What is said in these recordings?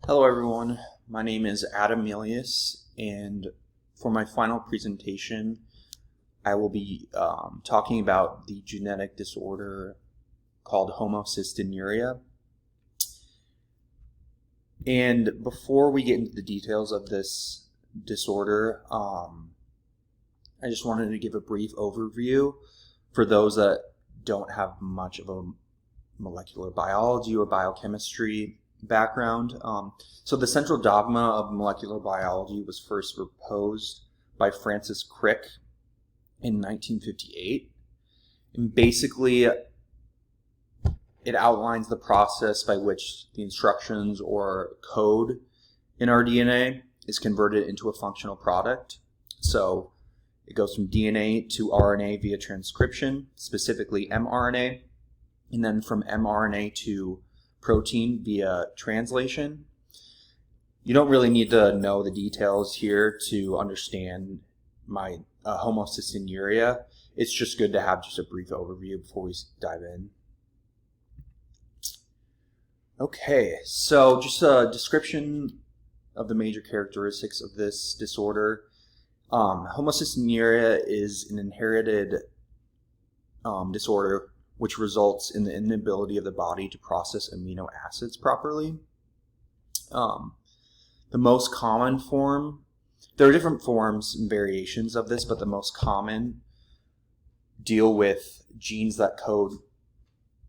Hello everyone, my name is Adam Milius, and for my final presentation I will be talking about the genetic disorder called homocystinuria. And before we get into the details of this disorder, I just wanted to give a brief overview for those that don't have much of a molecular biology or biochemistry background. So the central dogma of molecular biology was first proposed by Francis Crick in 1958. And basically, it outlines the process by which the instructions or code in our DNA is converted into a functional product. So it goes from DNA to RNA via transcription, specifically mRNA, and then from mRNA to protein via translation. You don't really need to know the details here to understand my homocystinuria. It's just good to have just a brief overview before we dive in. Okay, so just a description of the major characteristics of this disorder. Homocystinuria is an inherited disorder which results in the inability of the body to process amino acids properly. The most common form, there are different forms and variations of this, but the most common deal with genes that code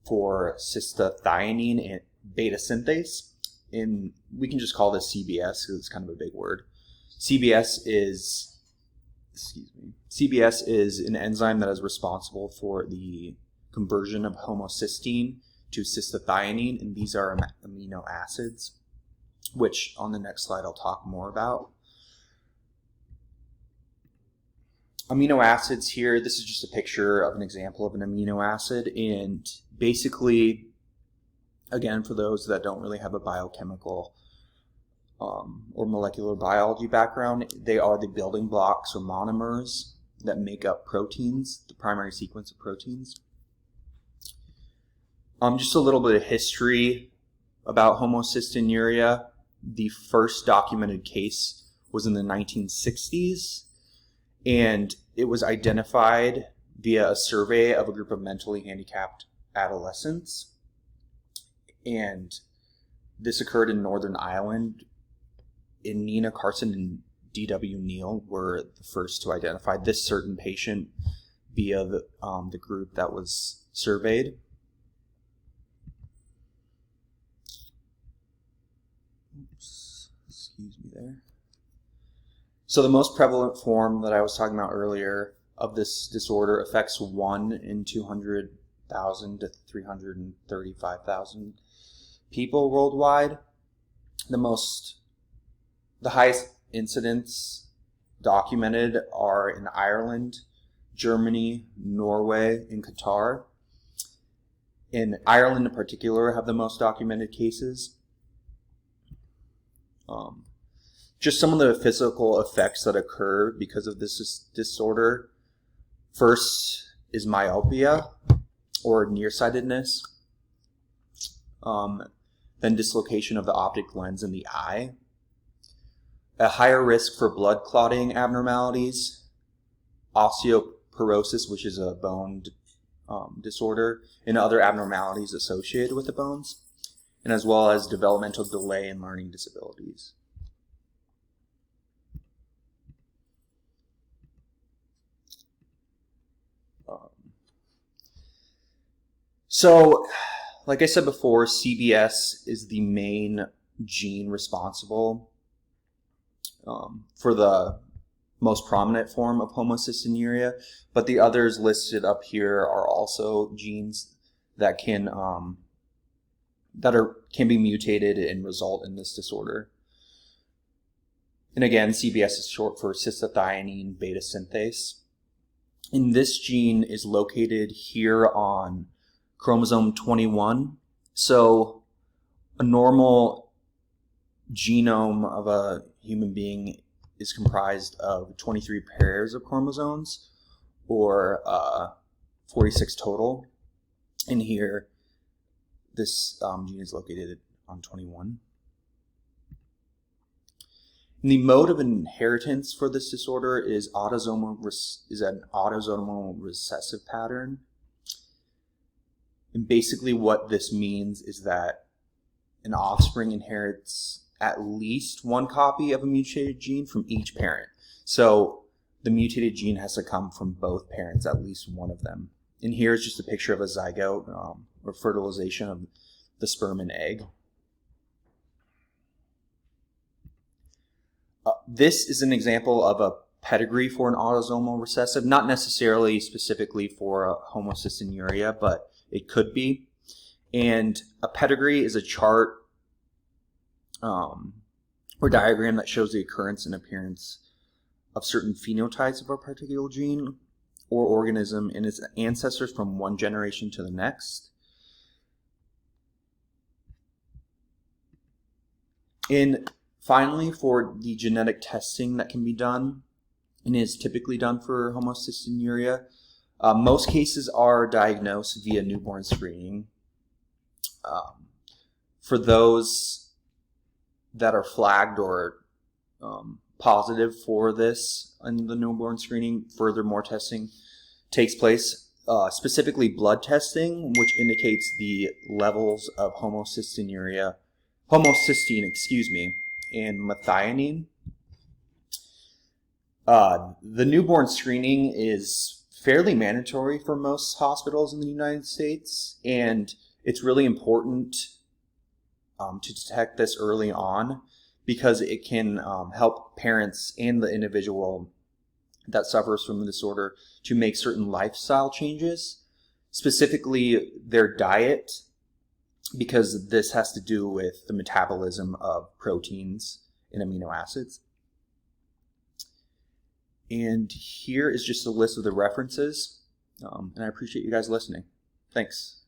for cystathionine and beta synthase. And we can just call this CBS because it's kind of a big word. CBS is an enzyme that is responsible for the conversion of homocysteine to cystathionine, and these are amino acids, which on the next slide I'll talk more about. Amino acids here, this is just a picture of an example of an amino acid, and basically, again, for those that don't really have a biochemical or molecular biology background, they are the building blocks or monomers that make up proteins, the primary sequence of proteins. Just a little bit of history about homocystinuria. The first documented case was in the 1960s, and it was identified via a survey of a group of mentally handicapped adolescents. And this occurred in Northern Ireland. And Nina Carson and D.W. Neal were the first to identify this certain patient via the group that was surveyed. Excuse me there. So the most prevalent form that I was talking about earlier of this disorder affects 1 in 200,000 to 335,000 people worldwide. The highest incidents documented are in Ireland, Germany, Norway, and Qatar. In Ireland in particular have the most documented cases. Just some of the physical effects that occur because of this disorder. First is myopia or nearsightedness. Then dislocation of the optic lens in the eye. A higher risk for blood clotting abnormalities. Osteoporosis, which is a bone disorder, and other abnormalities associated with the bones, and as well as developmental delay and learning disabilities. So, like I said before, CBS is the main gene responsible for the most prominent form of homocystinuria, but the others listed up here are also genes that can be mutated and result in this disorder. And again, CBS is short for cystathionine beta synthase. And this gene is located here on chromosome 21. So a normal genome of a human being is comprised of 23 pairs of chromosomes, or 46 total. And here, this gene is located on 21. And the mode of inheritance for this disorder is an autosomal recessive pattern. And basically what this means is that an offspring inherits at least one copy of a mutated gene from each parent. So the mutated gene has to come from both parents, at least one of them. And here's just a picture of a zygote, or fertilization of the sperm and egg. This is an example of a pedigree for an autosomal recessive, not necessarily specifically for a homocystinuria, but it could be. And a pedigree is a chart or diagram that shows the occurrence and appearance of certain phenotypes of a particular gene or organism and its ancestors from one generation to the next. And finally, for the genetic testing that can be done and is typically done for homocystinuria, most cases are diagnosed via newborn screening. For those that are flagged or positive for this in the newborn screening, furthermore testing takes place, specifically blood testing, which indicates the levels of homocystine, and methionine. The newborn screening is fairly mandatory for most hospitals in the United States, and it's really important to detect this early on because it can help parents and the individual that suffers from the disorder to make certain lifestyle changes, specifically their diet, because this has to do with the metabolism of proteins and amino acids. And here is just a list of the references, and I appreciate you guys listening. Thanks.